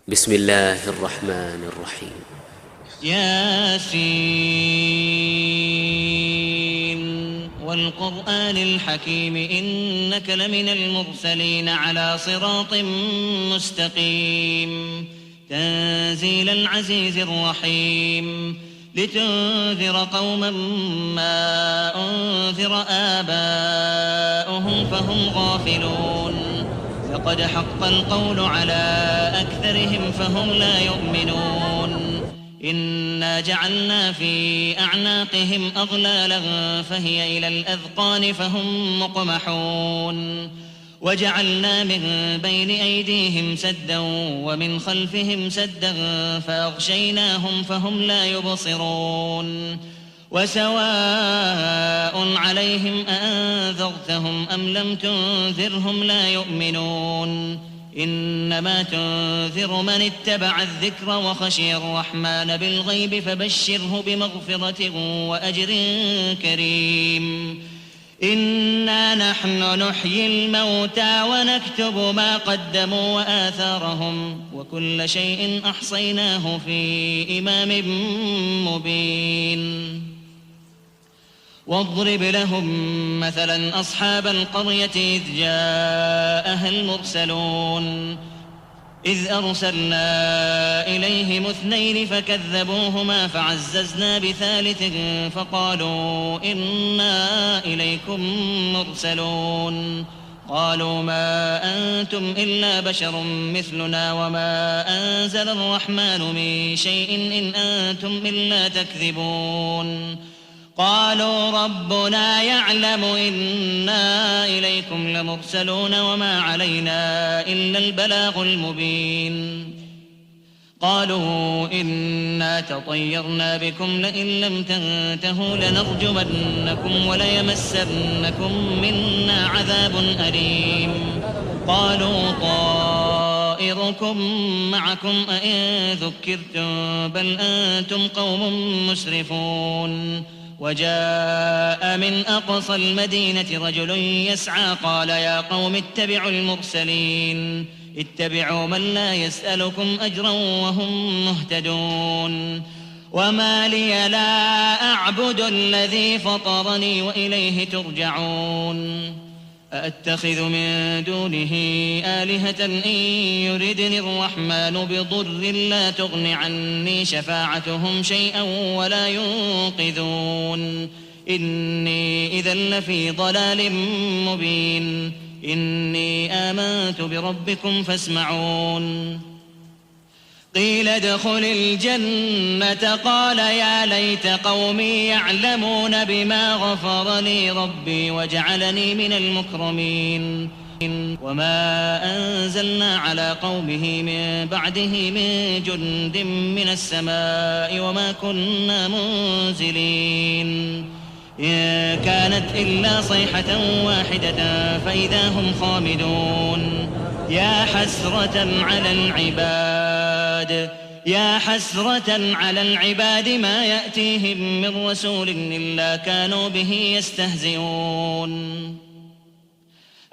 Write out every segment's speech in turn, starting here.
بسم الله الرحمن الرحيم. ياسين والقرآن الحكيم إنك لمن المرسلين على صراط مستقيم تنزيل العزيز الرحيم لتنذر قوما ما أنذر آباؤهم فهم غافلون لقد حق القول على أكثرهم فهم لا يؤمنون إنا جعلنا في أعناقهم أغلالا فهي إلى الأذقان فهم مقمحون وجعلنا من بين أيديهم سدا ومن خلفهم سدا فأغشيناهم فهم لا يبصرون وسواء عليهم أأنذرتهم أم لم تنذرهم لا يؤمنون إنما تنذر من اتبع الذكر وخشي الرحمن بالغيب فبشره بمغفرة وأجر كريم إنا نحن نحيي الموتى ونكتب ما قدموا وآثارهم وكل شيء أحصيناه في إمام مبين واضرب لهم مثلا أصحاب القرية إذ جاءها المرسلون إذ أرسلنا إليهم اثنين فكذبوهما فعززنا بثالث فقالوا إنا إليكم مرسلون قالوا ما أنتم إلا بشر مثلنا وما أنزل الرحمن من شيء إن أنتم إلا تكذبون قالوا ربنا يعلم إنا إليكم لمرسلون وما علينا إلا البلاغ المبين قالوا إنا تطيرنا بكم لئن لم تنتهوا لنرجمنكم وليمسنكم منا عذاب أليم قالوا طائركم معكم أئن ذكرتم بل أنتم قوم مسرفون وجاء من أقصى المدينة رجل يسعى قال يا قوم اتبعوا المرسلين اتبعوا من لا يسألكم أجرا وهم مهتدون وما لي لا أعبد الذي فطرني وإليه ترجعون أأتخذ من دونه آلهة إن يردني الرحمن بضر لا تغن عني شفاعتهم شيئا ولا ينقذون إني إذا لفي ضلال مبين إني آمنت بربكم فاسمعون قيل ادخل الجنة قال يا ليت قومي يعلمون بما غفر لي ربي وجعلني من المكرمين وما أنزلنا على قومه من بعده من جند من السماء وما كنا منزلين إن كانت إلا صيحة واحدة فإذا هم خامدون يا حسرة على العباد ما يأتيهم من رسول إلا كانوا به يستهزئون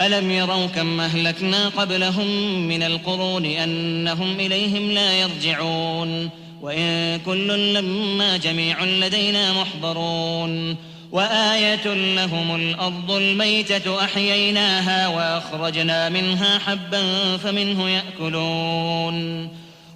ألم يروا كم أهلكنا قبلهم من القرون أنهم إليهم لا يرجعون وإن كل لما جميع لدينا محضرون وآية لهم الأرض الميتة أحييناها وأخرجنا منها حبا فمنه يأكلون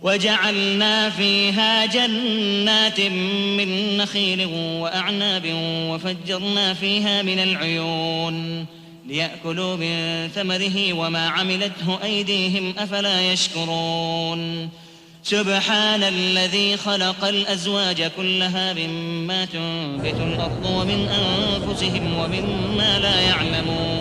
وجعلنا فيها جنات من نخيل وأعناب وفجرنا فيها من العيون ليأكلوا من ثمره وما عملته أيديهم أفلا يشكرون سبحان الذي خلق الأزواج كلها مما تنبت الأرض ومن أنفسهم ومما لا يعلمون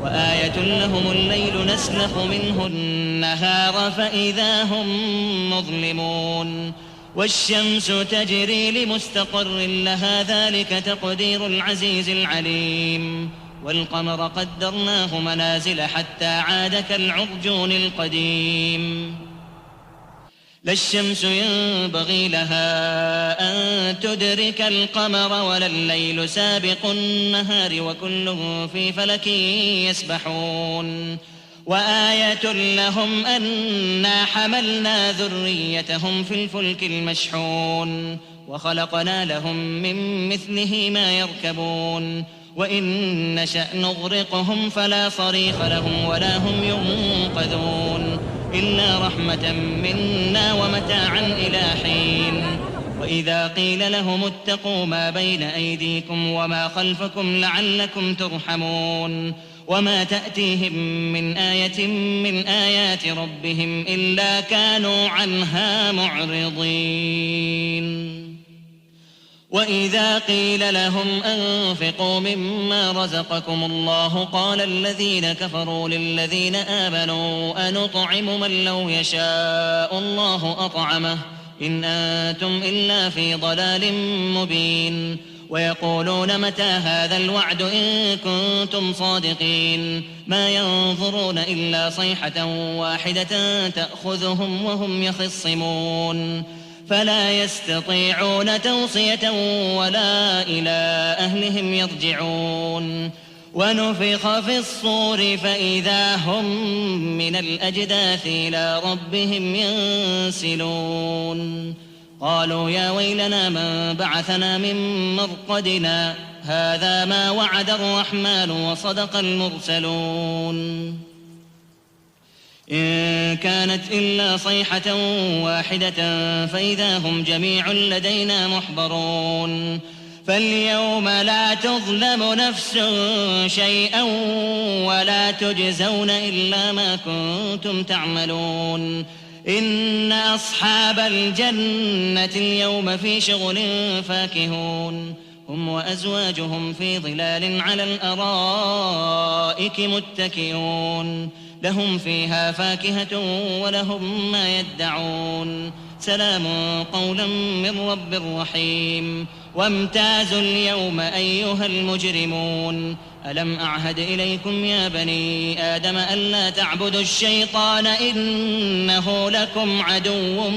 وآية لهم الليل نسلخ منه النهار فإذا هم مظلمون والشمس تجري لمستقر لها ذلك تقدير العزيز العليم والقمر قدرناه منازل حتى عاد كالعرجون القديم لا الشمس ينبغي لها أن تدرك القمر ولا الليل سابق النهار وكل في فلك يسبحون وآية لهم أنا حملنا ذريتهم في الفلك المشحون وخلقنا لهم من مثله ما يركبون وإن نشأ نغرقهم فلا صريخ لهم ولا هم ينقذون إلا رحمة منا ومتاعا إلى حين. وإذا قيل لهم اتقوا ما بين أيديكم وما خلفكم لعلكم ترحمون وما تأتيهم من آية من آيات ربهم إلا كانوا عنها معرضين. وإذا قيل لهم أنفقوا مما رزقكم الله قال الذين كفروا للذين آمنوا أنطعم من لو يشاء الله أطعمه إن أنتم إلا في ضلال مبين. ويقولون متى هذا الوعد إن كنتم صادقين ما ينظرون إلا صيحة واحدة تأخذهم وهم يخصمون فلا يستطيعون توصية ولا إلى أهلهم يرجعون. ونفخ في الصور فإذا هم من الأجداث إلى ربهم ينسلون. قالوا يا ويلنا من بعثنا من مرقدنا هذا ما وعد الرحمن وصدق المرسلون. إن كانت إلا صيحة واحدة فإذا هم جميع لدينا محضرون. فاليوم لا تظلم نفس شيئا ولا تجزون إلا ما كنتم تعملون. إن أصحاب الجنة اليوم في شغل فاكهون هم وأزواجهم في ظلال على الأرائك متكئون لهم فيها فاكهة ولهم ما يدعون سلام قولا من رب رحيم. وامتازوا اليوم أيها المجرمون ألم أعهد إليكم يا بني آدم ألا تعبدوا الشيطان إنه لكم عدو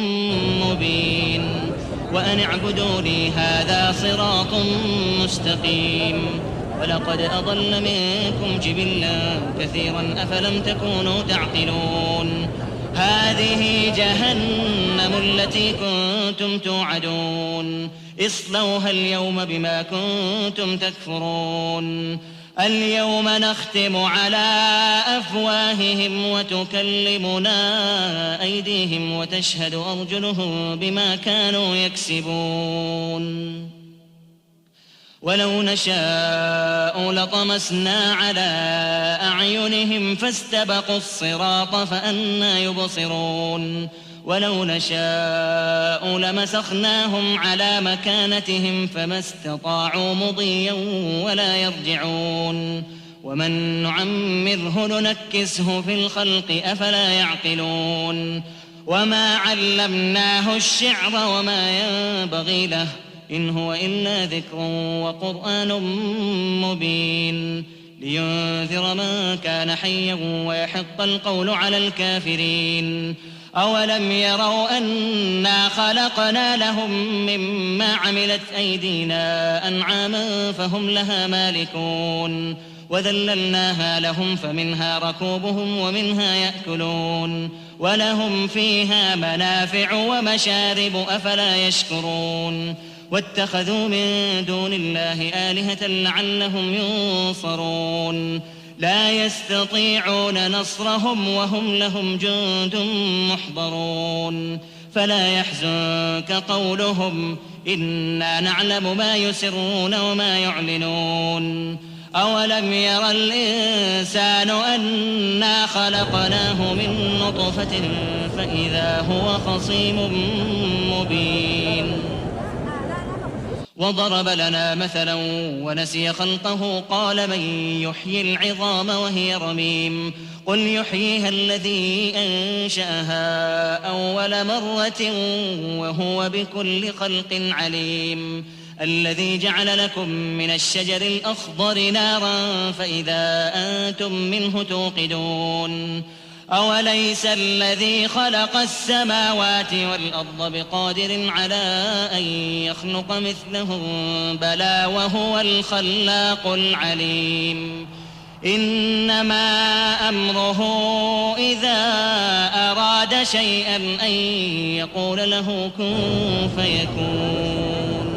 مبين وأن اعبدوني هذا صراط مستقيم. ولقد أضل منكم جبلا كثيرا أفلم تكونوا تعقلون. هذه جهنم التي كنتم توعدون اصلوها اليوم بما كنتم تكفرون. اليوم نختم على أفواههم وتكلمنا أيديهم وتشهد أرجلهم بما كانوا يكسبون. ولو نشاء لطمسنا على أعينهم فاستبقوا الصراط فأنى يبصرون. ولو نشاء لمسخناهم على مكانتهم فما استطاعوا مضيا ولا يرجعون. ومن نعمره ننكسه في الخلق أفلا يعقلون. وما علمناه الشعر وما ينبغي له إن هو إلا ذكر وقرآن مبين لينذر من كان حيا ويحق القول على الكافرين. أولم يروا أنا خلقنا لهم مما عملت أيدينا أنعاما فهم لها مالكون وذللناها لهم فمنها ركوبهم ومنها يأكلون ولهم فيها منافع ومشارب أفلا يشكرون. واتخذوا من دون الله آلهة لعلهم ينصرون لا يستطيعون نصرهم وهم لهم جند محضرون. فلا يحزنك قولهم إنا نعلم ما يسرون وما يعلنون. أولم ير الإنسان أنا خلقناه من نطفة فإذا هو خصيم مبين. وضرب لنا مثلا ونسي خلقه قال من يحيي العظام وهي رميم قل يحييها الذي أنشأها أول مرة وهو بكل خلق عليم. الذي جعل لكم من الشجر الأخضر نارا فإذا أنتم منه توقدون. أوليس الذي خلق السماوات والأرض بقادر على أن يخلق مثلهم بلى وهو الخلاق العليم. إنما أمره إذا أراد شيئا أن يقول له كن فيكون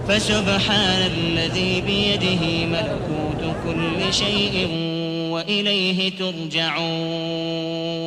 فسبحان الذي بيده ملكوت كل شيء وإليه ترجعون